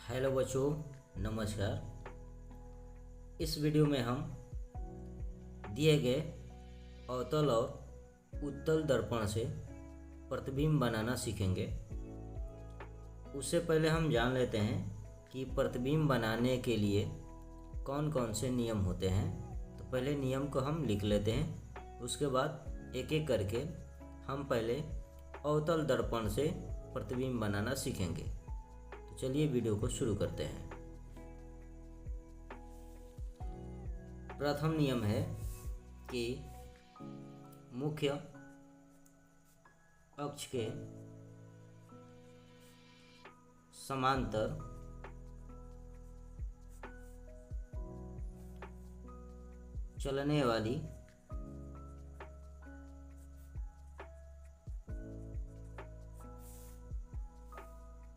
Hello बच्चों, नमस्कार। इस वीडियो में हम दिए गए अवतल और उत्तल दर्पण से प्रतिबिंब बनाना सीखेंगे। उससे पहले हम जान लेते हैं कि प्रतिबिंब बनाने के लिए कौन कौन से नियम होते हैं। तो पहले नियम को हम लिख लेते हैं, उसके बाद एक एक करके हम पहले अवतल दर्पण से प्रतिबिंब बनाना सीखेंगे। तो चलिए वीडियो को शुरू करते हैं। प्रथम नियम है कि मुख्य अक्ष के समांतर चलने वाली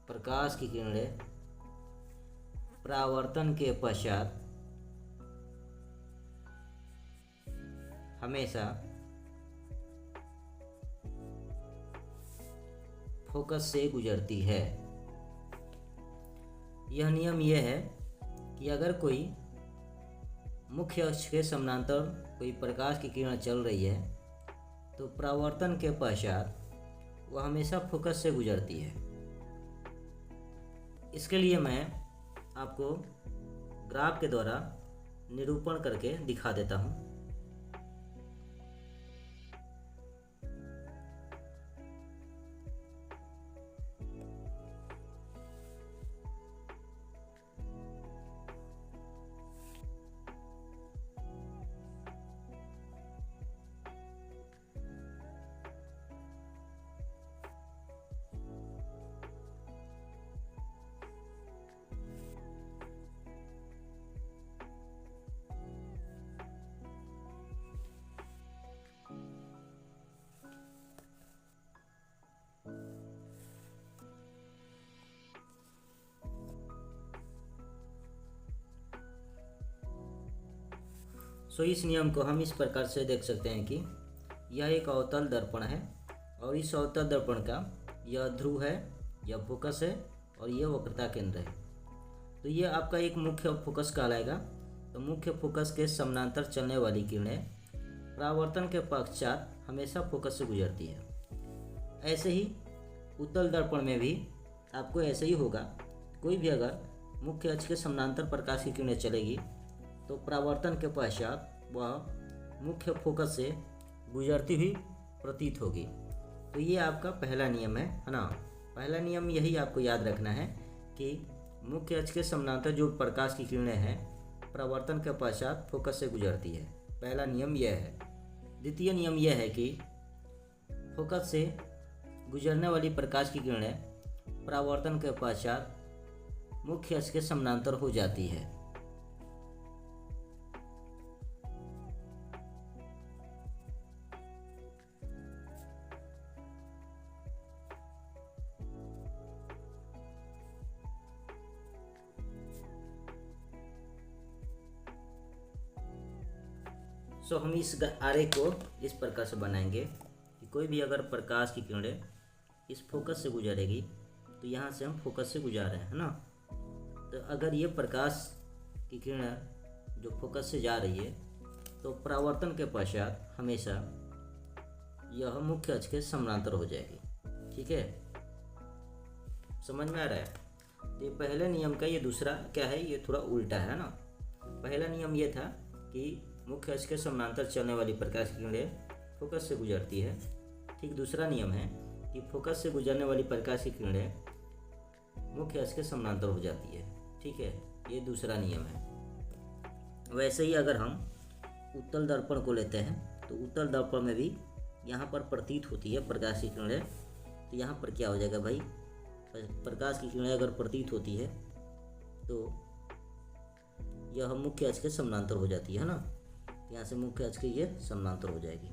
प्रकाश की किरणें परावर्तन के पश्चात हमेशा फोकस से गुजरती है। यह नियम यह है कि अगर कोई मुख्य अक्ष के समानांतर कोई प्रकाश की किरण चल रही है तो परावर्तन के पश्चात वह हमेशा फोकस से गुजरती है। इसके लिए मैं आपको ग्राफ के द्वारा निरूपण करके दिखा देता हूँ। इस नियम को हम इस प्रकार से देख सकते हैं कि यह एक अवतल दर्पण है और इस अवतल दर्पण का यह ध्रुव है, यह फोकस है और यह वक्रता केंद्र है। तो यह आपका एक मुख्य फोकस कहलाएगा। तो मुख्य फोकस के समानांतर चलने वाली किरणें परावर्तन के पश्चात हमेशा फोकस से गुजरती है। ऐसे ही उत्तल दर्पण में भी आपको ऐसे ही होगा। कोई भी अगर मुख्य अक्ष के समानांतर प्रकाश की किरणें चलेगी तो परावर्तन के पश्चात वह मुख्य फोकस से गुजरती हुई प्रतीत होगी। तो ये आपका पहला नियम है ना। पहला नियम यही आपको याद रखना है कि मुख्य अक्ष के समानांतर जो प्रकाश की किरणें हैं परावर्तन के पश्चात फोकस से गुजरती है। पहला नियम यह है। द्वितीय नियम यह है कि फोकस से गुजरने वाली प्रकाश की किरणें परावर्तन के पश्चात मुख्य अक्ष के समानांतर हो जाती है। हम इस आरेख को इस प्रकार से बनाएंगे कि कोई भी अगर प्रकाश की किरणें इस फोकस से गुजरेगी तो यहाँ से हम फोकस से गुजार रहे हैं ना। तो अगर ये प्रकाश की किरणें जो फोकस से जा रही है तो परावर्तन के पश्चात हमेशा यह मुख्य अक्ष के समानांतर हो जाएगी। ठीक है, समझ में आ रहा है। तो ये पहले नियम का ये दूसरा क्या है, ये थोड़ा उल्टा है ना। पहला नियम ये था कि मुख्य अक्ष के समानांतर चलने वाली प्रकाश की किरणें फोकस से गुजरती है। ठीक दूसरा नियम है कि फोकस से गुजरने वाली प्रकाश की किरणें मुख्य अक्ष के समानांतर हो जाती है। ठीक है, ये दूसरा नियम है। वैसे ही अगर हम उत्तल दर्पण को लेते हैं तो उत्तल दर्पण में भी यहाँ पर प्रतीत होती है प्रकाश की किरणें। तो यहाँ पर क्या हो जाएगा भाई, प्रकाश की किरणें अगर प्रतीत होती है तो यह मुख्य अक्ष के समानांतर हो जाती है ना। यहाँ से मुख्य अक्ष के ये समानांतर हो जाएगी।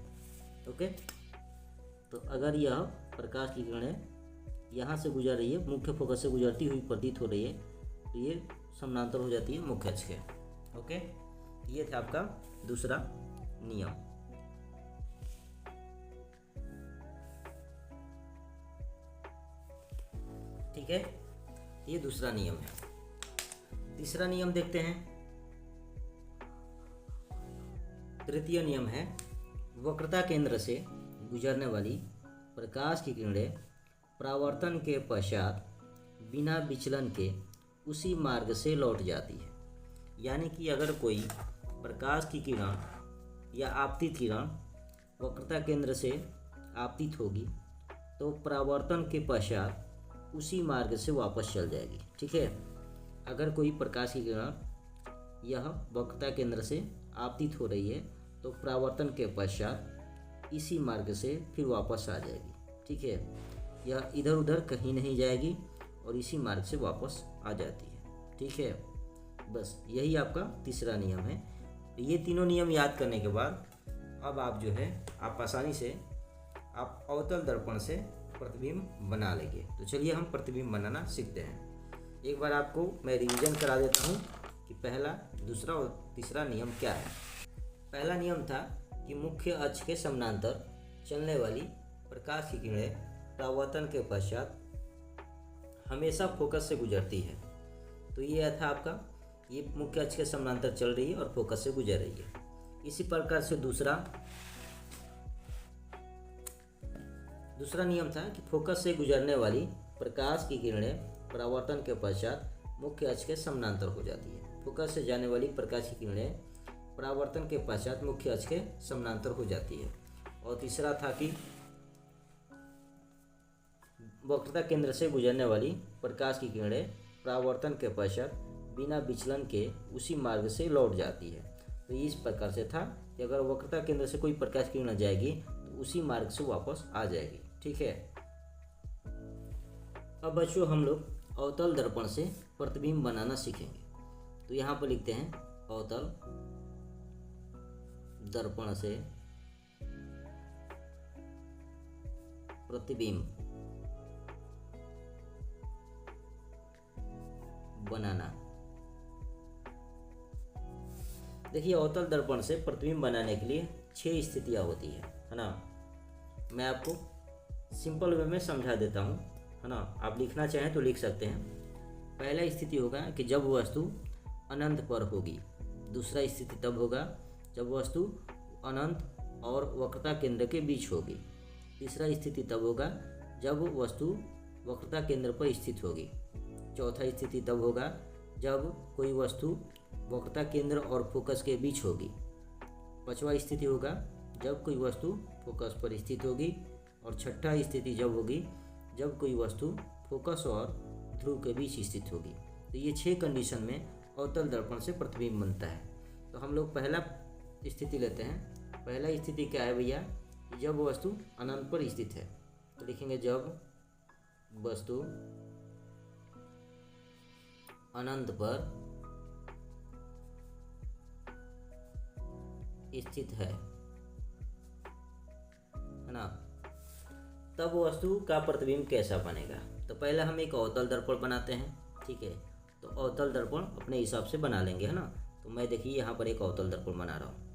ओके, तो अगर यह प्रकाश की किरणें यहाँ से गुजर रही है, मुख्य फोकस से गुजरती हुई प्रतीत हो रही है, तो ये समानांतर हो जाती है मुख्य अक्ष के। ओके, ये था आपका दूसरा नियम। ठीक है, ये दूसरा नियम है। तीसरा नियम देखते हैं। तृतीय नियम है वक्रता केंद्र से गुजरने वाली प्रकाश की किरणें परावर्तन के पश्चात बिना विचलन के उसी मार्ग से लौट जाती है। यानी कि अगर कोई प्रकाश की किरण या आपतित किरण वक्रता केंद्र से आपतित होगी तो परावर्तन के पश्चात उसी मार्ग से वापस चल जाएगी। ठीक है, अगर कोई प्रकाश की किरण यह वक्रता केंद्र से आपतित हो रही है तो परावर्तन के पश्चात इसी मार्ग से फिर वापस आ जाएगी। ठीक है, यह इधर उधर कहीं नहीं जाएगी और इसी मार्ग से वापस आ जाती है। ठीक है, बस यही आपका तीसरा नियम है। ये तीनों नियम याद करने के बाद अब आप जो है आप आसानी से आप अवतल दर्पण से प्रतिबिंब बना लेंगे। तो चलिए हम प्रतिबिंब बनाना सीखते हैं। एक बार आपको मैं रिवीजन करा देता हूँ कि पहला, दूसरा और तीसरा नियम क्या है। पहला नियम था कि मुख्य अक्ष के समानांतर चलने वाली प्रकाश की किरणें परावर्तन के पश्चात हमेशा फोकस से गुजरती है। तो ये था आपका, ये मुख्य अक्ष के समानांतर चल रही है और फोकस से गुजर रही है। इसी प्रकार से दूसरा नियम था कि फोकस से गुजरने वाली प्रकाश की किरणें परावर्तन के पश्चात मुख्य अक्ष के समानांतर हो जाती है। फोकस से जाने वाली प्रकाश की किरणें परावर्तन के पश्चात मुख्य अक्ष के समानांतर हो जाती है। और तीसरा था कि वक्रता केंद्र से गुजरने वाली प्रकाश की किरणें परावर्तन के पश्चात बिना विचलन के उसी मार्ग से लौट जाती है। तो इस प्रकार से था कि अगर वक्रता केंद्र से कोई प्रकाश किरण जाएगी तो उसी मार्ग से वापस आ जाएगी। ठीक है, अब बच्चों हम लोग अवतल दर्पण से प्रतिबिंब बनाना सीखेंगे। तो यहाँ पर लिखते हैं अवतल दर्पण से प्रतिबिंब बनाना। देखिए, अवतल दर्पण से प्रतिबिंब बनाने के लिए 6 स्थितियाँ होती है ना। मैं आपको सिंपल वे में समझा देता हूँ, है ना। आप लिखना चाहें तो लिख सकते हैं। पहला स्थिति होगा कि जब वस्तु अनंत पर होगी। दूसरा स्थिति तब होगा जब वस्तु अनंत और वक्रता केंद्र के बीच होगी। तीसरा स्थिति तब होगा जब वस्तु वक्रता केंद्र पर स्थित होगी। चौथा स्थिति तब होगा जब कोई वस्तु वक्रता केंद्र और फोकस के बीच होगी। पांचवा स्थिति होगा जब कोई वस्तु फोकस पर स्थित होगी। और छठा स्थिति जब होगी जब कोई वस्तु फोकस और ध्रुव के बीच स्थित होगी। तो ये 6 कंडीशन में अवतल दर्पण से प्रतिबिंब बनता है। तो हम लोग पहला स्थिति लेते हैं। पहला स्थिति क्या है भैया, जब वस्तु अनंत पर स्थित है। तो लिखेंगे जब वस्तु अनंत पर स्थित है ना, तब वस्तु का प्रतिबिंब कैसा बनेगा। तो पहले हम एक अवतल दर्पण बनाते हैं। ठीक है, तो अवतल दर्पण अपने हिसाब से बना लेंगे, है ना। तो मैं देखिए यहाँ पर एक अवतल दर्पण बना रहा हूँ।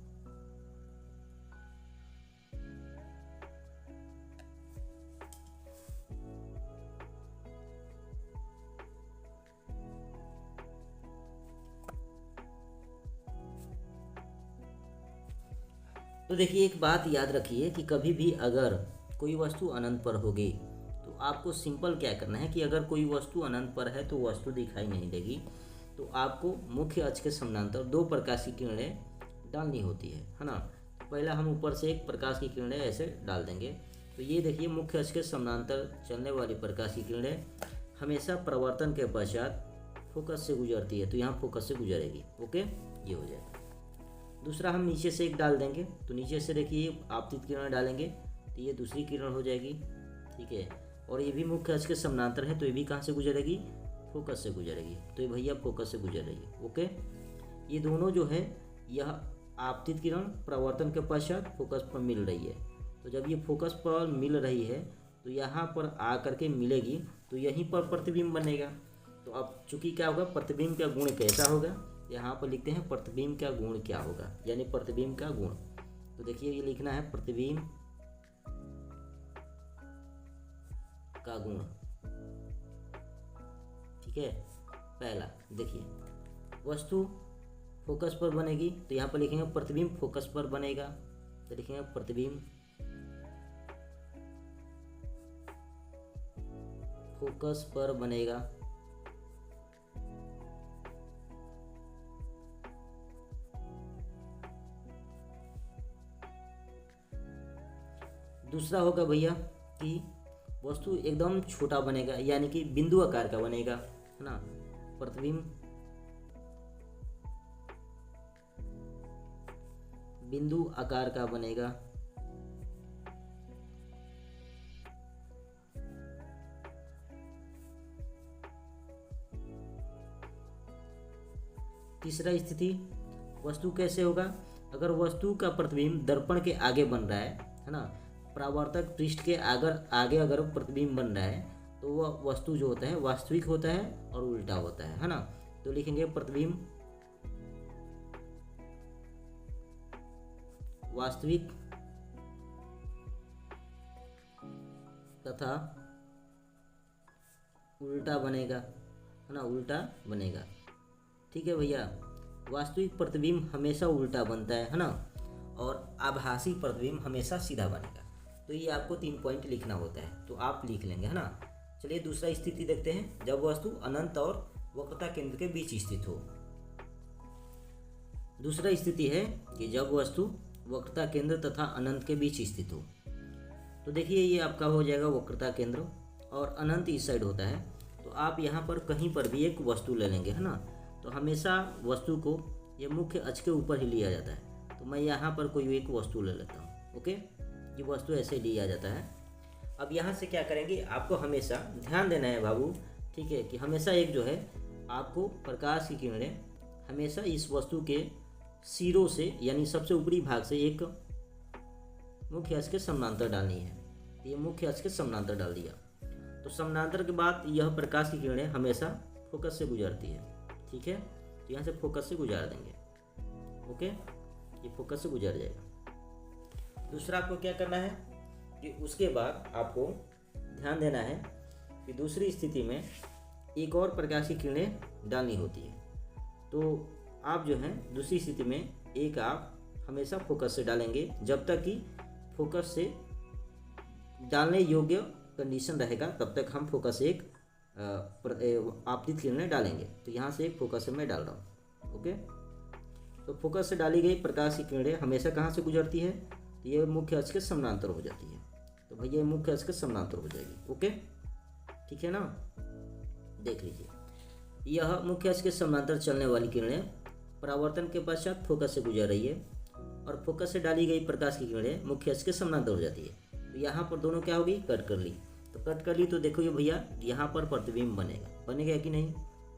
तो देखिए, एक बात याद रखिए कि कभी भी अगर कोई वस्तु अनंत पर होगी तो आपको सिंपल क्या करना है कि अगर कोई वस्तु अनंत पर है तो वस्तु दिखाई नहीं देगी। तो आपको मुख्य अक्ष के समानांतर 2 प्रकाश की किरणें डालनी होती है ना। तो पहला हम ऊपर से एक प्रकाश की किरणें ऐसे डाल देंगे। तो ये देखिए, मुख्य अक्ष के समानांतर चलने वाली प्रकाश की किरणें हमेशा परावर्तन के पश्चात फोकस से गुजरती है। तो यहाँ फोकस से गुजरेगी। ओके, ये हो जाएगा। दूसरा हम नीचे से एक डाल देंगे। तो नीचे से देखिए आपतित किरण डालेंगे तो ये दूसरी किरण हो जाएगी। ठीक है, और ये भी मुख्य अक्ष के समानांतर है तो ये भी कहाँ से गुजरेगी, फोकस से गुजरेगी। तो ये भैया फोकस से गुजर रही है। ओके, ये दोनों जो है यह आपतित किरण परावर्तन के पश्चात फोकस पर मिल रही है। तो जब ये फोकस पर मिल रही है तो यहाँ पर आ करके मिलेगी तो यहीं पर प्रतिबिंब बनेगा। तो अब चूंकि क्या होगा, प्रतिबिंब का गुण कैसा होगा, यहाँ पर लिखते हैं प्रतिबिंब का गुण क्या होगा, यानी प्रतिबिंब का गुण। तो देखिए ये लिखना है प्रतिबिंब का गुण। ठीक है, पहला देखिए वस्तु फोकस पर बनेगी तो यहाँ पर लिखेंगे प्रतिबिंब फोकस पर बनेगा, तो लिखेंगे प्रतिबिंब फोकस पर बनेगा। दूसरा होगा भैया कि वस्तु एकदम छोटा बनेगा, यानी कि बिंदु आकार का बनेगा, है ना। प्रतिबिंब बिंदु आकार का बनेगा। तीसरा स्थिति वस्तु कैसे होगा, अगर वस्तु का प्रतिबिंब दर्पण के आगे बन रहा है ना, परावर्तक पृष्ठ के आगे अगर प्रतिबिंब बन रहा है तो वह वस्तु जो होता है वास्तविक होता है और उल्टा होता है ना। तो लिखेंगे प्रतिबिंब वास्तविक तथा उल्टा बनेगा, है ना, उल्टा बनेगा। ठीक है भैया, वास्तविक प्रतिबिंब हमेशा उल्टा बनता है ना, और आभासी प्रतिबिंब हमेशा सीधा बनेगा। तो ये आपको 3 पॉइंट लिखना होता है, तो आप लिख लेंगे, है ना। चलिए दूसरा स्थिति देखते हैं, जब वस्तु अनंत और वक्रता केंद्र के बीच स्थित हो। दूसरा स्थिति है कि जब वस्तु वक्रता केंद्र तथा अनंत के बीच स्थित हो। तो देखिए ये आपका हो जाएगा वक्रता केंद्र और अनंत इस साइड होता है, तो आप यहाँ पर कहीं पर भी एक वस्तु ले लेंगे, है ना। तो हमेशा वस्तु को ये मुख्य अक्ष के ऊपर ही लिया जाता है, तो मैं यहाँ पर कोई एक वस्तु ले लेता हूँ। ओके, ये वस्तु ऐसे लिया जाता है। अब यहाँ से क्या करेंगे, आपको हमेशा ध्यान देना है बाबू, ठीक है, कि हमेशा एक जो है आपको प्रकाश की किरणें हमेशा इस वस्तु के सिरों से यानी सबसे ऊपरी भाग से एक मुख्य अक्ष के समानांतर डालनी है। ये मुख्य अक्ष के समानांतर डाल दिया, तो समानांतर के बाद यह प्रकाश की किरणें हमेशा फोकस से गुजरती है। ठीक है, तो यहाँ से फोकस से गुजार देंगे। ओके, ये फोकस से गुजर जाएगा। दूसरा आपको क्या करना है कि उसके बाद आपको ध्यान देना है कि दूसरी स्थिति में एक और प्रकाश की किरणें डालनी होती है। तो आप जो है दूसरी स्थिति में एक आप हमेशा फोकस से डालेंगे, जब तक कि फोकस से डालने योग्य कंडीशन रहेगा तब तक हम फोकस से एक आपतित किरणें डालेंगे। तो यहाँ से एक फोकस से मैं डाल रहा हूँ। ओके, तो फोकस से डाली गई प्रकाश की किरणें हमेशा कहाँ से गुजरती है, तो ये मुख्य अक्ष के समानांतर हो जाती है। तो भैया ये मुख्य अक्ष के समानांतर हो जाएगी। ओके, ठीक है ना, देख लीजिए, यह मुख्य अक्ष के समानांतर चलने वाली किरणें परावर्तन के पश्चात फोकस से गुजर रही है और फोकस से डाली गई प्रकाश की किरणें मुख्य अक्ष के समानांतर हो जाती है। तो यहाँ पर दोनों क्या होगी, कट कर ली। तो कट कर ली तो देखो ये भैया यहाँ पर प्रतिबिंब बनेगा कि नहीं,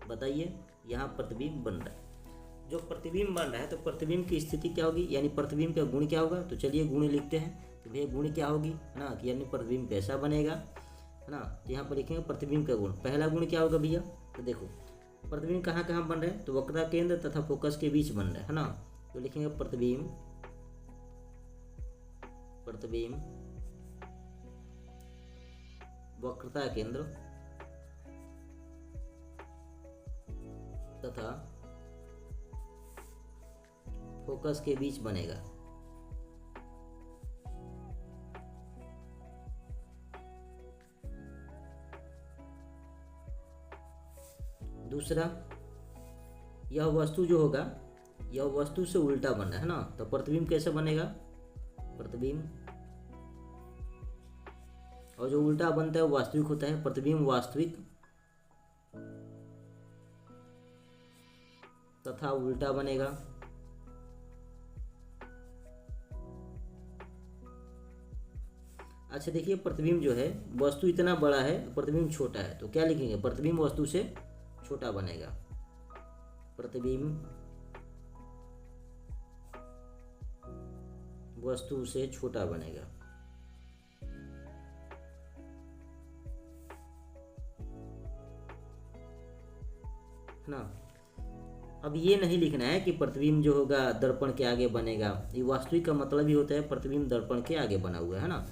बताइए। यहाँ प्रतिबिंब बन रहा है, जो प्रतिबिंब बन रहा है तो प्रतिबिंब की स्थिति क्या होगी, यानी प्रतिबिंब का गुण क्या होगा। तो चलिए गुण लिखते हैं। तो भैया गुण क्या होगी, है ना, कि यानी प्रतिबिंब कैसा बनेगा, है ना। तो यहाँ पर लिखेंगे प्रतिबिंब का गुण। पहला गुण क्या होगा भैया, तो देखो प्रतिबिंब कहाँ कहाँ बन रहे हैं, तो वक्रता केंद्र तथा फोकस के बीच बन रहे हैं, है ना। तो लिखेंगे प्रतिबिंब वक्रता केंद्र तथा फोकस के बीच बनेगा। दूसरा, यह वस्तु जो होगा यह वस्तु से उल्टा बन रहा है ना, तो प्रतिबिंब कैसे बनेगा, प्रतिबिंब, और जो उल्टा बनता है वो वास्तविक होता है। प्रतिबिंब वास्तविक तथा उल्टा बनेगा। अच्छा देखिए, प्रतिबिंब जो है वस्तु इतना बड़ा है, प्रतिबिंब छोटा है, तो क्या लिखेंगे, प्रतिबिंब वस्तु से छोटा बनेगा। प्रतिबिंब वस्तु से छोटा बनेगा, है ना। अब ये नहीं लिखना है कि प्रतिबिंब जो होगा दर्पण के आगे बनेगा, ये वास्तविक का मतलब ही होता है प्रतिबिंब दर्पण के आगे बना हुआ है ना।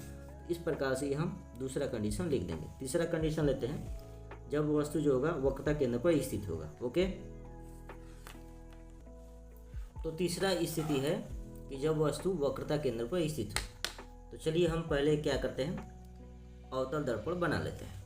इस प्रकार से हम दूसरा कंडीशन लिख देंगे। तीसरा कंडीशन लेते हैं, जब वस्तु जो होगा वक्रता केंद्र पर स्थित होगा। ओके, तो तीसरा स्थिति है कि जब वस्तु वक्रता केंद्र पर स्थित हो। तो चलिए हम पहले क्या करते हैं, अवतल दर्पण बना लेते हैं।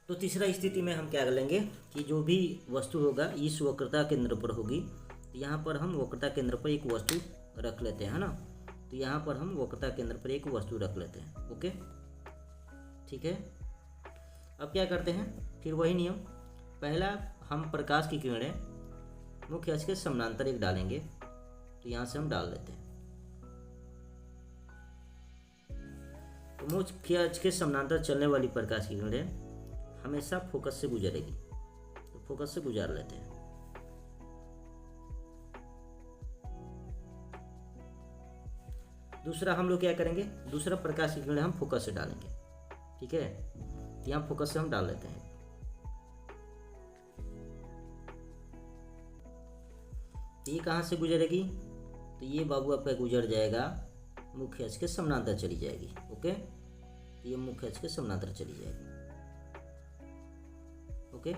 तो तीसरा स्थिति में हम क्या कर लेंगे कि जो भी वस्तु होगा इस वक्रता केंद्र पर होगी। तो यहाँ पर हम वक्रता केंद्र पर एक वस्तु रख लेते हैं, है ना। तो यहाँ पर हम वक्रता केंद्र पर एक वस्तु रख लेते हैं। ओके, ठीक है। अब क्या करते हैं, फिर वही नियम। पहला हम प्रकाश की किरणें मुख्य अक्ष के समानांतर एक डालेंगे। तो यहाँ से हम डाल लेते हैं। तो मुख्य अक्ष के समानांतर चलने वाली प्रकाश की किरणें हमेशा फोकस से गुजरेगी। तो फोकस से गुजार लेते हैं। दूसरा हम लोग क्या करेंगे, दूसरा प्रकाश की किरणें हम फोकस से डालेंगे। ठीक है, यहाँ फोकस से हम डाल लेते हैं। तो ये कहाँ से गुजरेगी, तो ये बाबू आपका गुजर जाएगा मुख्य अक्ष के समानांतर चली जाएगी। ओके, तो ये मुख्य अक्ष के समानांतर चली जाएगी। ओके,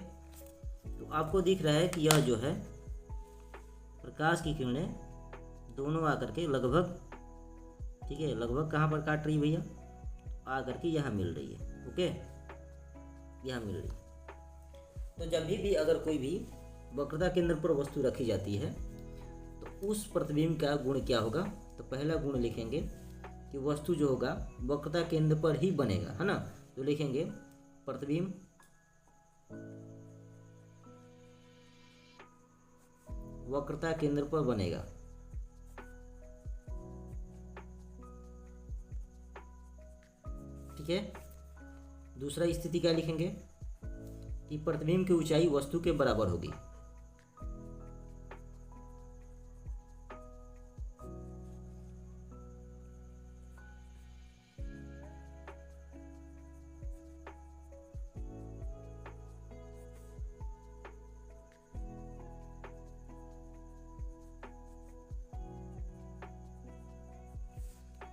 तो आपको दिख रहा है कि यह जो है प्रकाश की किरणें दोनों आकर के लगभग, ठीक है, लगभग कहाँ पर काट रही है भैया, आकर के यहाँ मिल रही है। ओके, यहाँ मिल रही है। तो जब भी अगर कोई भी वक्रता केंद्र पर वस्तु रखी जाती है तो उस प्रतिबिंब का गुण क्या होगा। तो पहला गुण लिखेंगे कि वस्तु जो होगा वक्रता केंद्र पर ही बनेगा, है ना। तो लिखेंगे प्रतिबिंब वक्रता केंद्र पर बनेगा। ठीक है। दूसरा स्थिति क्या लिखेंगे कि प्रतिबिंब की ऊंचाई वस्तु के बराबर होगी।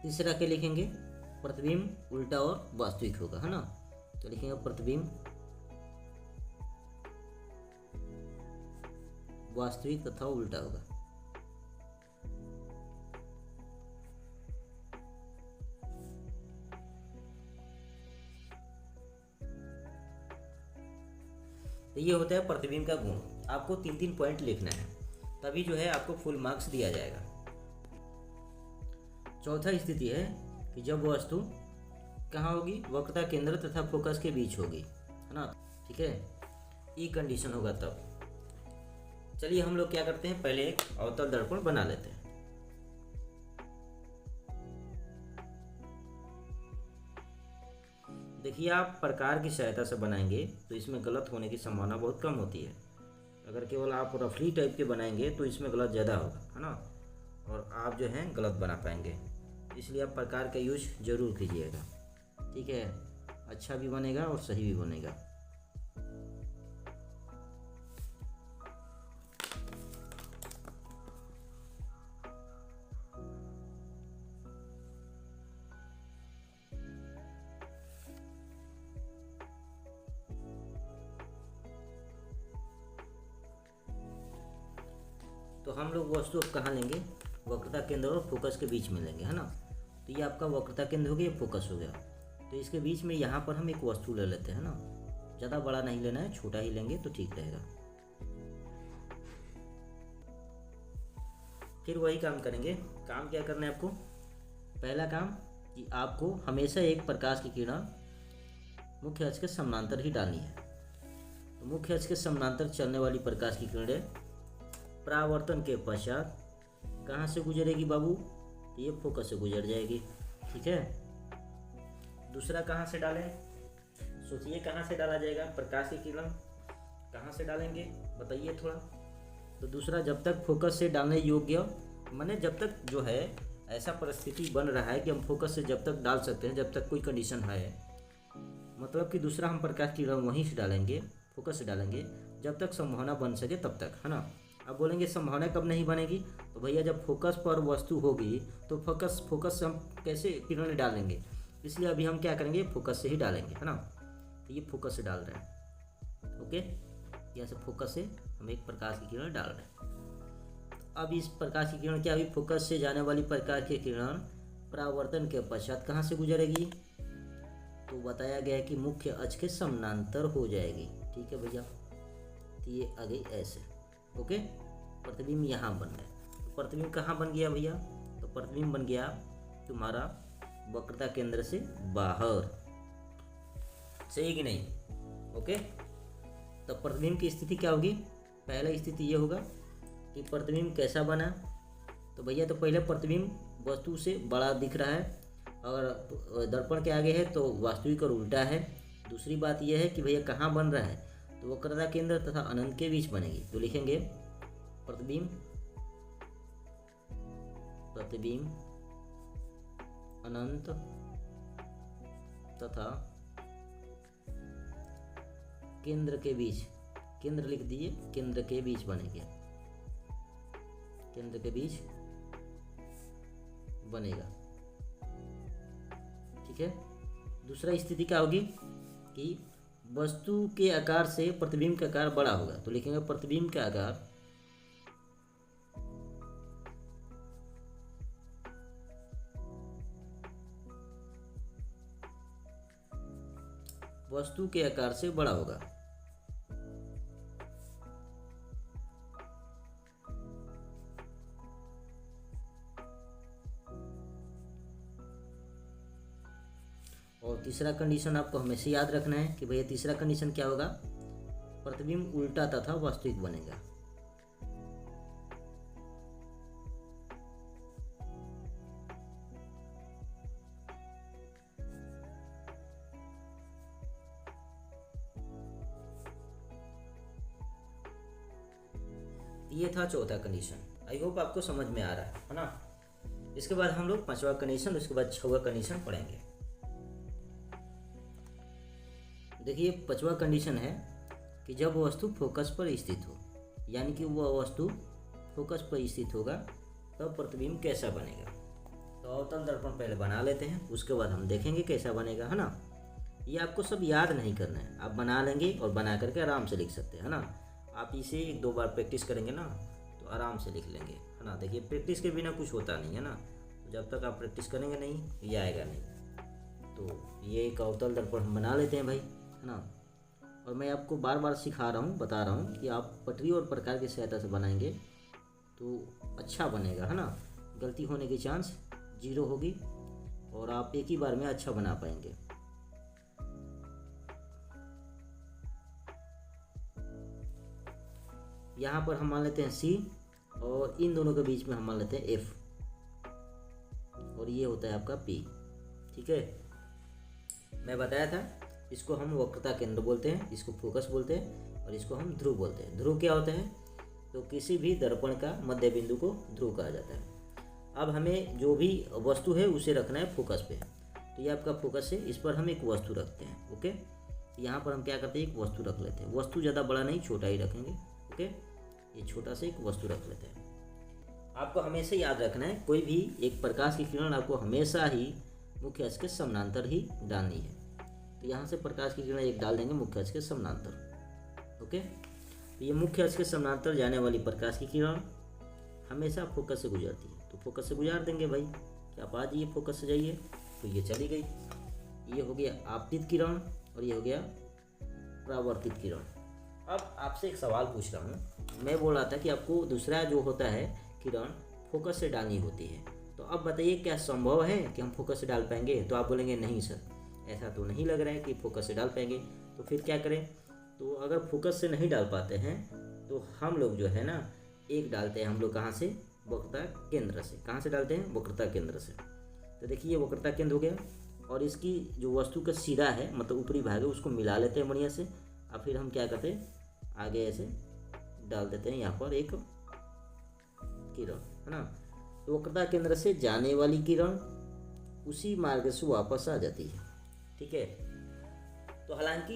तीसरा क्या लिखेंगे, प्रतिबिंब उल्टा और वास्तविक होगा, है ना। तो लिखेंगे प्रतिबिंब वास्तविक तथा उल्टा होगा। तो ये होता है प्रतिबिंब का गुण। आपको 3-3 पॉइंट लिखना है, तभी जो है आपको फुल मार्क्स दिया जाएगा। चौथा स्थिति है कि जब वस्तु कहाँ होगी, वक्रता केंद्र तथा फोकस के बीच होगी, है ना। ठीक है, ई कंडीशन होगा तब। चलिए हम लोग क्या करते हैं, पहले एक अवतल दर्पण बना लेते हैं। देखिए, आप प्रकार की सहायता से बनाएंगे तो इसमें गलत होने की संभावना बहुत कम होती है। अगर केवल आप रफली टाइप के बनाएंगे तो इसमें गलत ज़्यादा होगा, है ना, और आप जो है गलत बना पाएंगे। इसलिए आप प्रकार का यूज जरूर कीजिएगा। ठीक है, अच्छा भी बनेगा और सही भी बनेगा। तो हम लोग वस्तु कहाँ लेंगे, वक्रता केंद्र और फोकस के बीच में लेंगे, है ना। तो ये आपका वक्रता केंद्र हो गया, फोकस हो गया। तो इसके बीच में यहाँ पर हम एक वस्तु ले लेते हैं ना। ज़्यादा बड़ा नहीं लेना है, छोटा ही लेंगे तो ठीक रहेगा। फिर वही काम करेंगे। काम क्या करना है आपको, पहला काम कि आपको हमेशा एक प्रकाश की किरण मुख्य अक्ष के समानांतर ही डालनी है। तो मुख्य अक्ष के समानांतर चलने वाली प्रकाश की किरणें परावर्तन के पश्चात कहाँ से गुजरेगी बाबू, तो ये फोकस से गुजर जाएगी। ठीक है। दूसरा कहाँ से डालें, सोचिए कहाँ से डाला जाएगा, प्रकाश की किरण कहाँ से डालेंगे बताइए थोड़ा। तो दूसरा, जब तक फोकस से डालने योग्य, माने जब तक जो है ऐसा परिस्थिति बन रहा है कि हम फोकस से जब तक डाल सकते हैं, जब तक कोई कंडीशन है, मतलब कि दूसरा हम प्रकाश की किरण वहीं से डालेंगे, फोकस से डालेंगे जब तक संभावना बन सके तब तक, है ना। अब बोलेंगे संभावना कब नहीं बनेगी, तो भैया जब फोकस पर वस्तु होगी तो फोकस से हम कैसे किरण डालेंगे, इसलिए अभी हम क्या करेंगे, फोकस से ही डालेंगे, है ना। तो ये फोकस से डाल रहे हैं, ओके। यहाँ से फोकस से हम एक प्रकाश की किरण डाल रहे हैं। अब इस प्रकाश की किरण क्या हुई, फोकस से जाने वाली प्रकाश की किरण परावर्तन के पश्चात कहाँ से गुजरेगी, तो बताया गया है कि मुख्य अक्ष के समानांतर हो जाएगी, ठीक है भैया। तो ये आ गई ऐसे, ओके। प्रतिबिंब यहाँ बन रहा है, तो प्रतिबिंब कहाँ बन गया भैया, तो प्रतिबिंब बन गया तुम्हारा वक्रता केंद्र से बाहर, सही कि नहीं, ओके। तो प्रतिबिंब की स्थिति क्या होगी, पहला स्थिति ये होगा कि प्रतिबिंब कैसा बना, तो भैया तो पहले प्रतिबिंब वस्तु से बड़ा दिख रहा है, अगर दर्पण के आगे है तो वास्तविक और उल्टा है। दूसरी बात यह है कि भैया कहाँ बन रहा है, तो वक्रता केंद्र तथा अनंत के बीच बनेगी, तो लिखेंगे प्रतिबिंब अनंत तथा केंद्र के बीच, केंद्र लिख दीजिए, केंद्र के बीच बनेगा, केंद्र के बीच बनेगा, ठीक है। दूसरा स्थिति क्या होगी कि वस्तु के आकार से प्रतिबिंब का आकार बड़ा होगा, तो लिखेंगे प्रतिबिंब का आकार वस्तु के आकार से बड़ा होगा। और तीसरा कंडीशन आपको हमेशा याद रखना है कि भैया तीसरा कंडीशन क्या होगा, प्रतिबिंब उल्टा तथा वास्तविक बनेगा। ये था चौथा कंडीशन, आई होप आपको समझ में आ रहा है ना। इसके बाद हम लोग पांचवा कंडीशन, उसके बाद छठवां कंडीशन पढ़ेंगे। देखिए पांचवा कंडीशन है कि जब वस्तु फोकस पर स्थित हो, यानी कि वह वस्तु फोकस पर स्थित होगा तब प्रतिबिंब कैसा बनेगा। तो अवतल दर्पण पहले बना लेते हैं, उसके बाद हम देखेंगे कैसा बनेगा, है ना। ये आपको सब याद नहीं करना है, आप बना लेंगे और बना करके आराम से लिख सकते हैं, है ना। आप इसे एक दो बार प्रैक्टिस करेंगे ना तो आराम से लिख लेंगे, है ना। देखिए प्रैक्टिस के बिना कुछ होता नहीं है ना, तो जब तक आप प्रैक्टिस करेंगे नहीं ये आएगा नहीं। तो ये एक अवतल दर्पण हम बना लेते हैं भाई, है ना। और मैं आपको बार बार सिखा रहा हूँ, बता रहा हूँ कि आप पटरी और प्रकार की सहायता से बनाएंगे तो अच्छा बनेगा, है ना। गलती होने की चांस 0 होगी और आप एक ही बार में अच्छा बना पाएंगे। यहाँ पर हम मान लेते हैं C और इन दोनों के बीच में हम मान लेते हैं F, और ये होता है आपका P, ठीक है। मैं बताया था इसको हम वक्रता केंद्र बोलते हैं, इसको फोकस बोलते हैं और इसको हम ध्रुव बोलते हैं। ध्रुव क्या होता है, तो किसी भी दर्पण का मध्य बिंदु को ध्रुव कहा जाता है। अब हमें जो भी वस्तु है उसे रखना है फोकस पे, तो ये आपका फोकस है, इस पर हम एक वस्तु रखते हैं, ओके। यहाँ पर हम क्या करते हैं, एक वस्तु रख लेते हैं। वस्तु ज़्यादा बड़ा नहीं, छोटा ही रखेंगे, ओके। ये छोटा सा एक वस्तु रख लेते हैं। आपको हमेशा याद रखना है, कोई भी एक प्रकाश की किरण आपको हमेशा ही मुख्य अक्ष के समानांतर ही डालनी है। तो यहाँ से प्रकाश की किरण एक डाल देंगे मुख्य अक्ष के समानांतर, ओके। तो ये मुख्य अक्ष के समानांतर जाने वाली प्रकाश की किरण हमेशा फोकस से गुजरती है, तो फोकस से गुजार देंगे भाई कि आप आ जाइए फोकस से जाइए, तो ये चली गई। ये हो गया आपतित किरण और ये हो गया परावर्तित किरण। अब आपसे एक सवाल पूछ रहा हूँ, मैं बोल रहा था कि आपको दूसरा जो होता है किरण फोकस से डालनी होती है, तो अब बताइए क्या संभव है कि हम फोकस से डाल पाएंगे। तो आप बोलेंगे नहीं सर, ऐसा तो नहीं लग रहा है कि फोकस से डाल पाएंगे, तो फिर क्या करें। तो अगर फोकस से नहीं डाल पाते हैं तो हम लोग जो है ना एक डालते हैं हम लोग, कहाँ से, वक्रता केंद्र से। कहाँ से डालते हैं, वक्रता केंद्र से। तो देखिए ये वक्रता केंद्र हो गया, और इसकी जो वस्तु का सिरा है मतलब ऊपरी भाग है उसको मिला लेते हैं बढ़िया से, और फिर हम क्या करते हैं आगे ऐसे डाल देते हैं यहाँ पर एक किरण, है ना। तो वक्रता केंद्र से जाने वाली किरण उसी मार्ग से वापस आ जाती है, ठीक है। तो हालांकि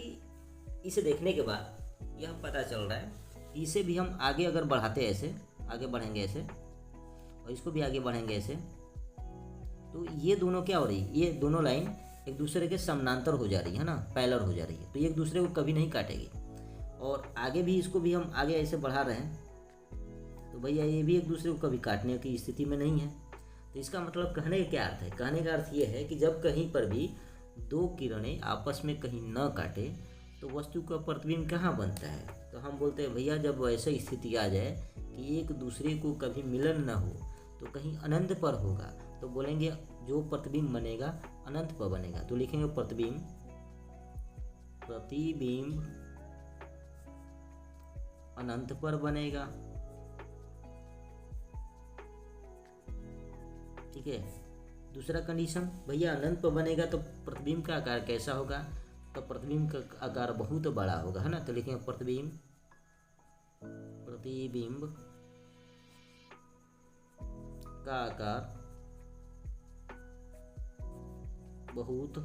इसे देखने के बाद यह पता चल रहा है कि इसे भी हम आगे अगर बढ़ाते हैं, ऐसे आगे बढ़ेंगे ऐसे, और इसको भी आगे बढ़ेंगे ऐसे, तो ये दोनों क्या हो रही है, ये दोनों लाइन एक दूसरे के समानांतर हो जा रही है ना, पैरेलल हो जा रही है। तो ये एक दूसरे को कभी नहीं काटेगी। और आगे भी इसको भी हम आगे ऐसे बढ़ा रहे हैं, तो भैया ये भी एक दूसरे को कभी काटने की स्थिति में नहीं है। तो इसका मतलब कहने का क्या अर्थ है, कहने का अर्थ ये है कि जब कहीं पर भी दो किरणें आपस में कहीं न काटे तो वस्तु का प्रतिबिंब कहाँ बनता है। तो हम बोलते हैं भैया जब वैसी स्थिति आ जाए कि एक दूसरे को कभी मिलन न हो तो कहीं अनंत पर होगा, तो बोलेंगे जो प्रतिबिंब बनेगा अनंत पर बनेगा। तो लिखेंगे प्रतिबिंब अनंत पर बनेगा, ठीक है। दूसरा कंडीशन, भैया अनंत पर बनेगा तो प्रतिबिंब का आकार कैसा होगा, तो प्रतिबिंब का आकार बहुत बड़ा होगा, है ना। तो लिखेंगे प्रतिबिंब का आकार बहुत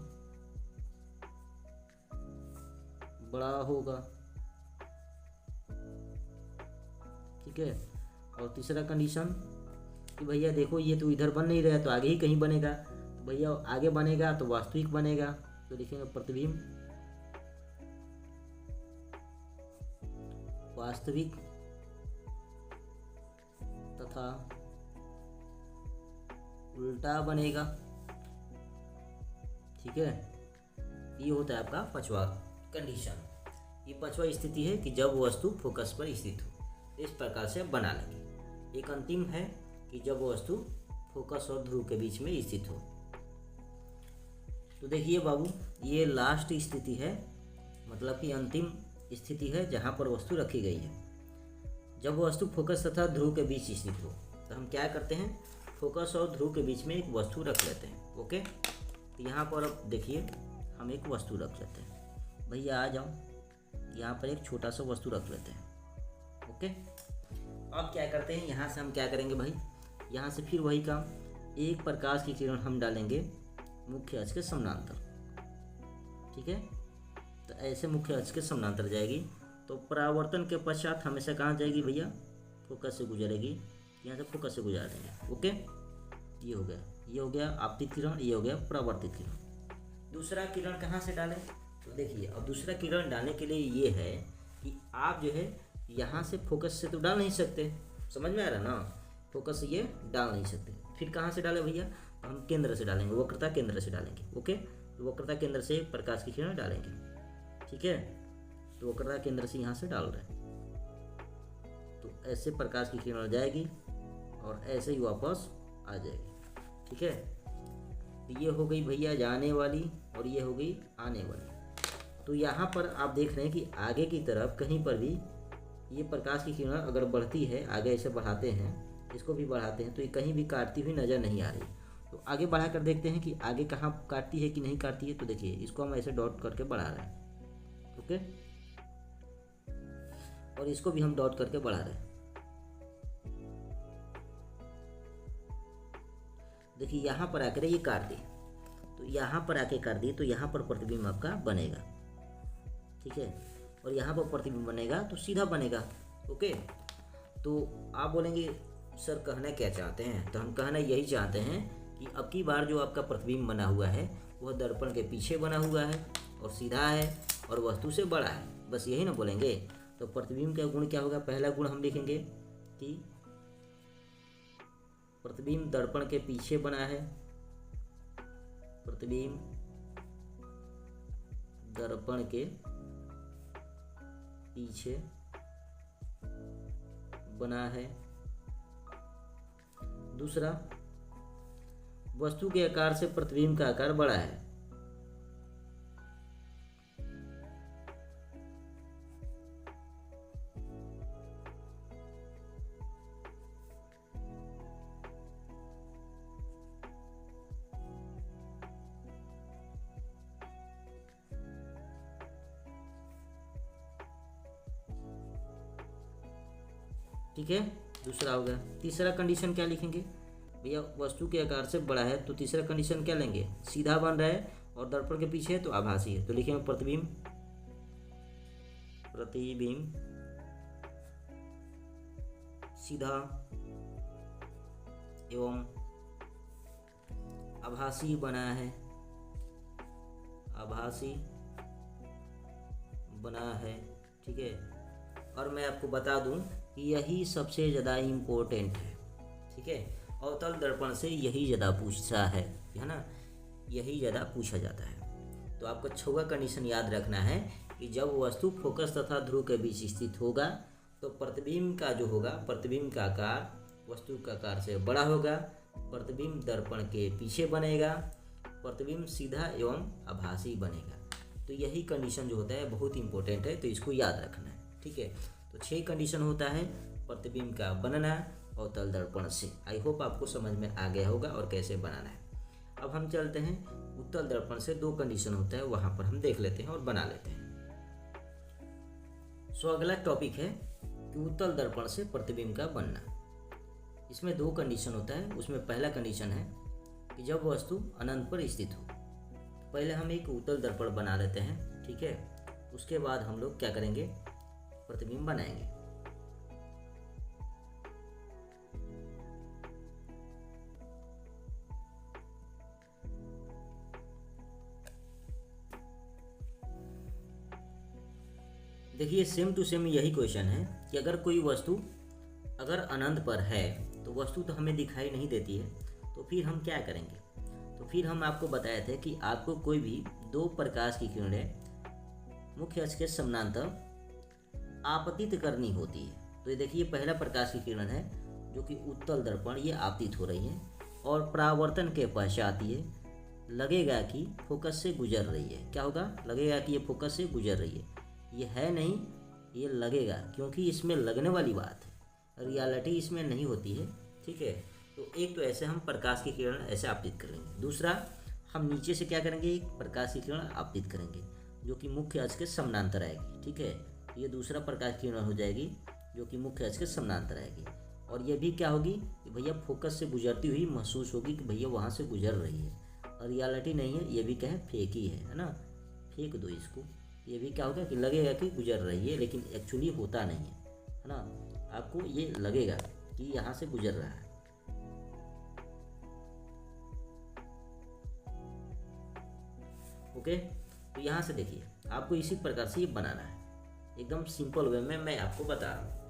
बड़ा होगा, ठीक है। और तीसरा कंडीशन कि भैया देखो ये तो इधर बन नहीं रहा है तो आगे ही कहीं बनेगा, तो भैया आगे बनेगा तो वास्तविक बनेगा। तो लिखेंगे प्रतिबिंब वास्तविक तथा उल्टा बनेगा, ठीक है। ये होता है आपका पांचवा कंडीशन। ये पांचवा स्थिति है कि जब वस्तु फोकस पर स्थित हो, इस प्रकार से बना लेंगे। एक अंतिम है कि जब वस्तु फोकस और ध्रुव के बीच में स्थित हो। तो देखिए बाबू, ये लास्ट स्थिति है, मतलब कि अंतिम स्थिति है जहाँ पर वस्तु रखी गई है। जब वस्तु फोकस तथा ध्रुव के बीच स्थित हो तो हम क्या करते हैं, फोकस और ध्रुव के बीच में एक वस्तु रख लेते हैं, ओके। तो यहाँ पर अब देखिए हम एक वस्तु रख लेते हैं। भैया आ जाओ, यहाँ पर एक छोटा सा वस्तु रख लेते हैं, ओके। अब क्या करते हैं, यहाँ से हम क्या करेंगे भाई, यहाँ से फिर वही काम, एक प्रकाश की किरण हम डालेंगे मुख्य अक्ष के समानांतर, ठीक है। तो ऐसे मुख्य अक्ष के समानांतर जाएगी तो परावर्तन के पश्चात हमेशा कहाँ जाएगी भैया, फोकस से गुजरेगी। यहाँ से फोकस से गुजार देंगे, ओके। ये हो गया आपतित किरण, ये हो गया परावर्तित किरण। दूसरा किरण कहाँ से डालें, तो देखिए अब दूसरा किरण डालने के लिए ये है कि आप जो है यहाँ से फोकस से तो डाल नहीं सकते, समझ में आ रहा है ना, फोकस से ये डाल नहीं सकते। फिर कहाँ से डालें भैया, तो हम केंद्र से डालेंगे, वक्रता केंद्र से डालेंगे, ओके। तो वक्रता केंद्र से प्रकाश की किरण डालेंगे, ठीक है। तो वक्रता केंद्र से यहाँ से डाल रहे हैं, तो ऐसे प्रकाश की किरण जाएगी और ऐसे ही वापस आ जाएगी, ठीक है। तो ये हो गई भैया जाने वाली और ये हो गई आने वाली। तो यहाँ पर आप देख रहे हैं कि आगे की तरफ कहीं पर भी ये प्रकाश की किरण अगर बढ़ती है, आगे ऐसे बढ़ाते हैं, इसको भी बढ़ाते हैं, तो ये कहीं भी काटती हुई नज़र नहीं आ रही। तो आगे बढ़ा कर देखते हैं कि आगे कहाँ काटती है कि नहीं काटती है। तो देखिए इसको हम ऐसे डॉट करके बढ़ा रहे हैं, ओके, और इसको भी हम डॉट करके बढ़ा रहे हैं। देखिए यहाँ पर आकर ये काट दी, तो यहाँ पर आके काट दी, तो यहाँ पर प्रतिबिंब आपका बनेगा, ठीक है। और यहाँ पर प्रतिबिंब बनेगा तो सीधा बनेगा, ओके। तो आप बोलेंगे सर कहना क्या चाहते हैं, तो हम कहना यही चाहते हैं कि अब की बार जो आपका प्रतिबिंब बना हुआ है वह दर्पण के पीछे बना हुआ है और सीधा है और वस्तु से बड़ा है, बस यही ना बोलेंगे। तो प्रतिबिंब का गुण क्या होगा, पहला गुण हम लिखेंगे कि प्रतिबिंब दर्पण के पीछे बना है, प्रतिबिंब दर्पण के पीछे बना है। दूसरा, वस्तु के आकार से प्रतिबिंब का आकार बड़ा है। ठीक है, दूसरा हो गया। तीसरा कंडीशन क्या लिखेंगे भैया, वस्तु के आकार से बड़ा है, तो तीसरा कंडीशन क्या लेंगे, सीधा बन रहा है और दर्पण के पीछे है तो आभासी है, तो लिखेंगे प्रतिबिंब सीधा एवं आभासी बना है, ठीक है। और मैं आपको बता दूं कि यही सबसे ज़्यादा इम्पोर्टेंट है, ठीक है। अवतल दर्पण से यही ज़्यादा पूछा है ना, यही ज़्यादा पूछा जाता है। तो आपको 6वां कंडीशन याद रखना है कि जब वस्तु फोकस तथा ध्रुव के बीच स्थित होगा तो प्रतिबिंब का जो होगा, प्रतिबिंब का आकार वस्तु के आकार से बड़ा होगा, प्रतिबिंब दर्पण के पीछे बनेगा, प्रतिबिंब सीधा एवं आभासी बनेगा। तो यही कंडीशन जो होता है बहुत इंपॉर्टेंट है, तो इसको याद रखना है, ठीक है। तो 6 कंडीशन होता है प्रतिबिंब का बनना अवतल दर्पण से। आई होप आपको समझ में आ गया होगा और कैसे बनाना है। अब हम चलते हैं उत्तल दर्पण से 2 कंडीशन होता है, वहाँ पर हम देख लेते हैं और बना लेते हैं। सो अगला टॉपिक है कि उत्तल दर्पण से प्रतिबिंब का बनना। इसमें 2 कंडीशन होता है। उसमें पहला कंडीशन है कि जब वस्तु अनंत पर स्थित हो। पहले हम एक उत्तल दर्पण बना लेते हैं, ठीक है। उसके बाद हम लोग क्या करेंगे, प्रतिबिंब बनाएंगे। देखिए सेम टू सेम यही क्वेश्चन है कि अगर कोई वस्तु अगर अनंत पर है तो वस्तु तो हमें दिखाई नहीं देती है, तो फिर हम क्या करेंगे। तो फिर हम आपको बताए थे कि आपको कोई भी 2 प्रकाश की किरणें मुख्य अक्ष के समानांतर आपतित करनी होती है। तो ये देखिए पहला प्रकाश की किरण है जो कि उत्तल दर्पण, ये आपतित हो रही है और परावर्तन के पश्चात ये लगेगा कि फोकस से गुजर रही है। क्या होगा, लगेगा कि ये फोकस से गुजर रही है। ये है नहीं, ये लगेगा, क्योंकि इसमें लगने वाली बात है, रियलिटी इसमें नहीं होती है, ठीक है। तो एक तो ऐसे हम प्रकाश की किरण ऐसे आपतित करेंगे। दूसरा हम नीचे से क्या करेंगे, एक प्रकाश की किरण आपतित करेंगे जो कि मुख्य अक्ष के समानांतर आएगी, ठीक है। ये दूसरा प्रकाश की किरण हो जाएगी जो कि मुख्य अक्ष के समानांतर आएगी। और ये भी क्या होगी कि भैया फोकस से गुजरती हुई महसूस होगी कि भैया वहाँ से गुजर रही है, और रियलिटी नहीं है, ये भी क्या है, फेक ही है ना, फेंक दो इसको। ये भी क्या होगा कि लगेगा कि गुजर रही है, लेकिन एक्चुअली होता नहीं है ना। आपको ये लगेगा कि यहाँ से गुजर रहा है। ओके, तो यहाँ से देखिए आपको इसी प्रकार से ये बनाना है, एकदम सिंपल वे में मैं आपको बता रहा हूँ।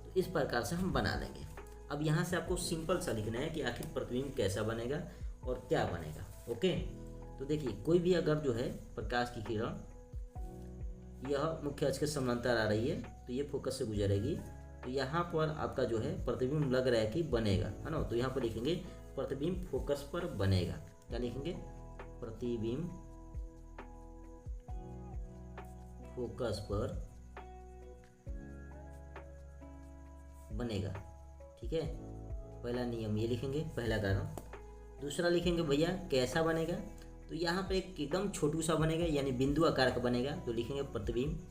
तो इस प्रकार से हम बना लेंगे। अब यहाँ से आपको सिंपल सा लिखना है कि आखिर प्रतिबिंब कैसा बनेगा और क्या बनेगा। ओके, तो देखिए कोई भी अगर जो है प्रकाश की किरण यह मुख्य अक्ष के समानांतर आ रही है तो ये फोकस से गुजरेगी, तो यहाँ पर आपका जो है प्रतिबिंब लग रहा है कि बनेगा, है ना। तो यहाँ पर लिखेंगे प्रतिबिंब फोकस पर बनेगा। क्या लिखेंगे, प्रतिबिंब फोकस पर बनेगा, ठीक है। पहला नियम ये लिखेंगे, पहला कारण। दूसरा लिखेंगे भैया कैसा बनेगा, तो यहाँ पर एक एकदम छोटू सा बनेगा, यानी बिंदु आकार का बनेगा। तो लिखेंगे प्रतिबिंब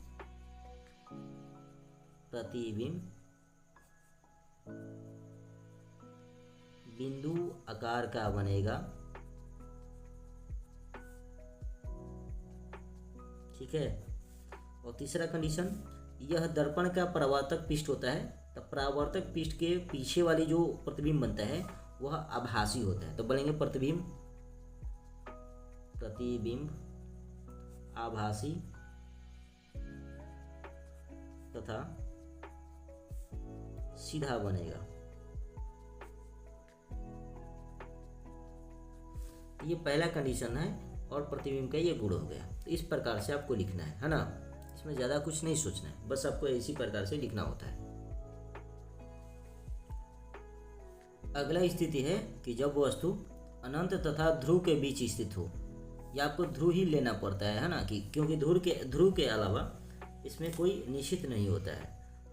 बिंदु आकार का बनेगा, ठीक है। और तीसरा कंडीशन, यह दर्पण का परावर्तक पृष्ठ होता है, तो परावर्तक पृष्ठ के पीछे वाली जो प्रतिबिंब बनता है वह आभासी होता है। तो बनेंगे प्रतिबिंब आभासी तथा सीधा बनेगा। ये पहला कंडीशन है और प्रतिबिंब का ये गुण हो गया। तो इस प्रकार से आपको लिखना है ना, इसमें ज़्यादा कुछ नहीं सोचना है, बस आपको इसी प्रकार से लिखना होता है। अगला स्थिति है कि जब वस्तु अनंत तथा ध्रुव के बीच स्थित हो, या आपको ध्रुव ही लेना पड़ता है ना, कि क्योंकि ध्रुव के अलावा इसमें कोई निश्चित नहीं होता है,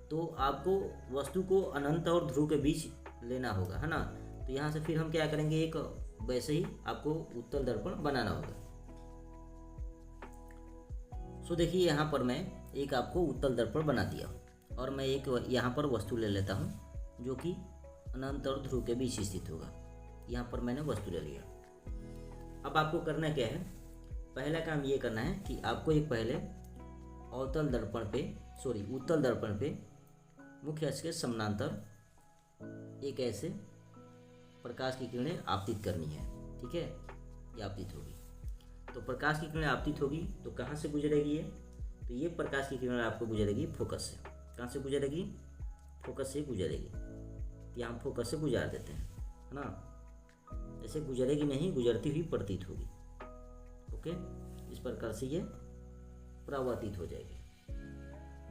तो आपको वस्तु को अनंत और ध्रुव के बीच लेना होगा, है ना। तो यहाँ से फिर हम क्या करेंगे, एक वैसे ही आपको उत्तल दर्पण बनाना होगा। सो देखिए यहाँ पर मैं एक आपको उत्तल दर्पण बना दिया और मैं एक यहाँ पर वस्तु ले लेता हूँ, जो कि अनंत और ध्रुव के बीच स्थित होगा। यहाँ पर मैंने वस्तु ले लिया। अब आपको करना क्या है, पहला काम ये करना है कि आपको एक पहले उत्तल दर्पण पे मुख्य अक्ष के समानांतर एक ऐसे प्रकाश की किरणें आपतित करनी है। ठीक है, ये आपतित होगी। तो प्रकाश की किरणें आपतित होगी तो कहाँ से गुजरेगी ये, तो ये प्रकाश की किरण आपको गुजरेगी फोकस से। कहाँ से गुजरेगी, फोकस से गुजरेगी। तो यहाँ फोकस से गुजार देते हैं, है ना। ऐसे गुजरेगी नहीं, गुजरती हुई प्रतीत होगी। ओके, इस प्रकार से ये परावर्तित हो जाएगी।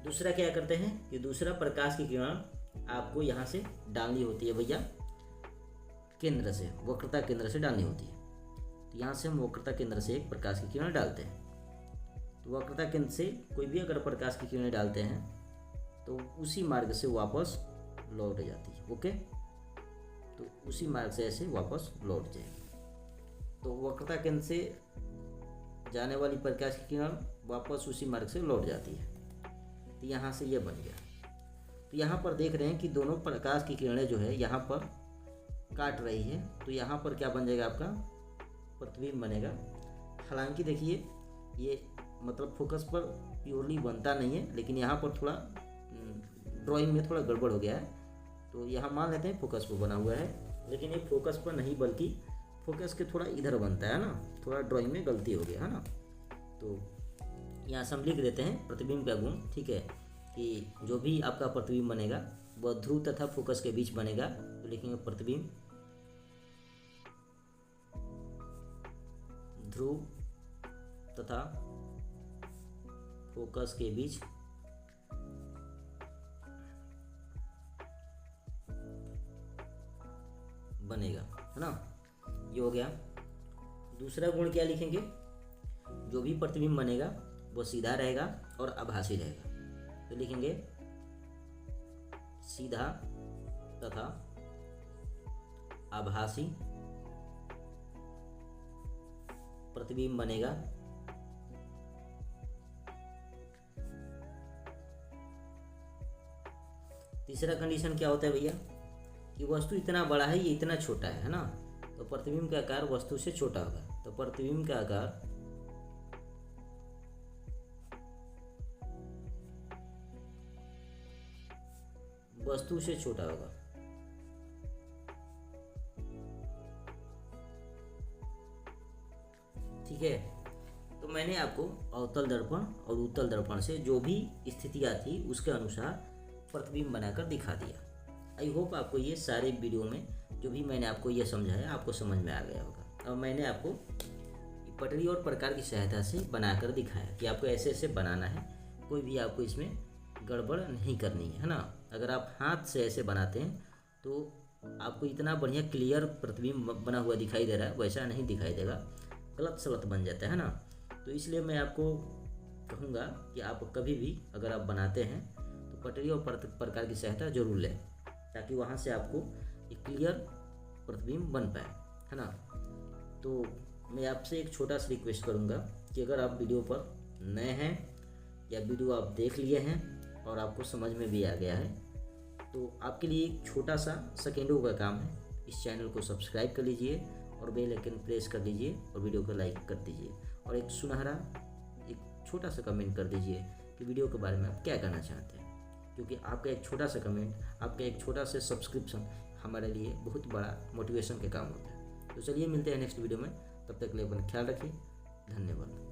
दूसरा क्या करते हैं कि दूसरा प्रकाश की किरण आपको यहाँ से डालनी होती है भैया, केंद्र से, वक्रता केंद्र से डालनी होती है। तो यहाँ से हम वक्रता केंद्र से एक प्रकाश की किरण डालते हैं। तो वक्रता केंद्र से कोई भी अगर प्रकाश की किरणें डालते हैं तो उसी मार्ग से वापस लौट जाती है। ओके, तो उसी मार्ग से ऐसे वापस लौट जाएगी। तो वक्रता केंद्र से जाने वाली प्रकाश की किरण वापस उसी मार्ग से लौट जाती है। तो यहाँ से ये बन गया। तो यहाँ पर देख रहे हैं कि दोनों प्रकाश की किरणें जो है यहाँ पर काट रही है। तो यहाँ पर क्या बन जाएगा, आपका प्रतिबिंब बनेगा। हालांकि देखिए ये मतलब फोकस पर प्योरली बनता नहीं है, लेकिन यहाँ पर थोड़ा ड्राइंग में थोड़ा गड़बड़ हो गया है। तो यहाँ मान लेते हैं फोकस पर बना हुआ है, लेकिन ये फोकस पर नहीं बल्कि फोकस के थोड़ा इधर बनता है ना, थोड़ा ड्राइंग में गलती हो गया है ना। तो यहाँ से हम लिख देते हैं प्रतिबिंब का गुण। ठीक है, कि जो भी आपका प्रतिबिंब बनेगा वह ध्रुव तथा फोकस के बीच बनेगा। तो लिखेंगे प्रतिबिंब ध्रुव तथा फोकस के बीच बनेगा, है ना। ये हो गया। दूसरा गुण क्या लिखेंगे, जो भी प्रतिबिंब बनेगा वो सीधा रहेगा और आभासी रहेगा। तो लिखेंगे सीधा तथा आभासी प्रतिबिंब बनेगा। तीसरा कंडीशन क्या होता है भैया, कि वस्तु इतना बड़ा है, ये इतना छोटा है ना। तो प्रतिबिंब का आकार वस्तु से छोटा होगा। तो प्रतिबिंब का आकार वस्तु से छोटा होगा। ठीक है, तो मैंने आपको अवतल दर्पण और उत्तल दर्पण से जो भी स्थितियाँ थी उसके अनुसार प्रतिबिंब बनाकर दिखा दिया। आई होप आपको ये सारे वीडियो में जो भी मैंने आपको ये समझाया आपको समझ में आ गया होगा। और मैंने आपको पटरी और प्रकार की सहायता से बनाकर दिखाया कि आपको ऐसे ऐसे बनाना है, कोई भी आपको इसमें गड़बड़ नहीं करनी है ना। अगर आप हाथ से ऐसे बनाते हैं तो आपको इतना बढ़िया क्लियर प्रतिबिंब बना हुआ दिखाई दे रहा है, वैसा नहीं दिखाई देगा, गलत सलत बन जाता है ना। तो इसलिए मैं आपको कहूँगा कि आप कभी भी अगर आप बनाते हैं तो पटरी और प्रकार की सहायता जरूर लें, ताकि वहाँ से आपको एक क्लियर प्रतिबिंब बन पाए, है ना। तो मैं आपसे एक छोटा सा रिक्वेस्ट करूँगा कि अगर आप वीडियो पर नए हैं या वीडियो आप देख लिए हैं और आपको समझ में भी आ गया है, तो आपके लिए एक छोटा सा सेकेंडों का काम है, इस चैनल को सब्सक्राइब कर लीजिए और बेल आइकन प्रेस कर लीजिए और वीडियो को लाइक कर दीजिए और एक सुनहरा एक छोटा सा कमेंट कर दीजिए कि वीडियो के बारे में आप क्या कहना चाहते हैं, क्योंकि आपका एक छोटा सा कमेंट, आपका एक छोटा सा सब्सक्रिप्शन हमारे लिए बहुत बड़ा मोटिवेशन के काम होता है। तो चलिए मिलते हैं नेक्स्ट वीडियो में, तब तक के लिए अपना ख्याल रखिए। धन्यवाद।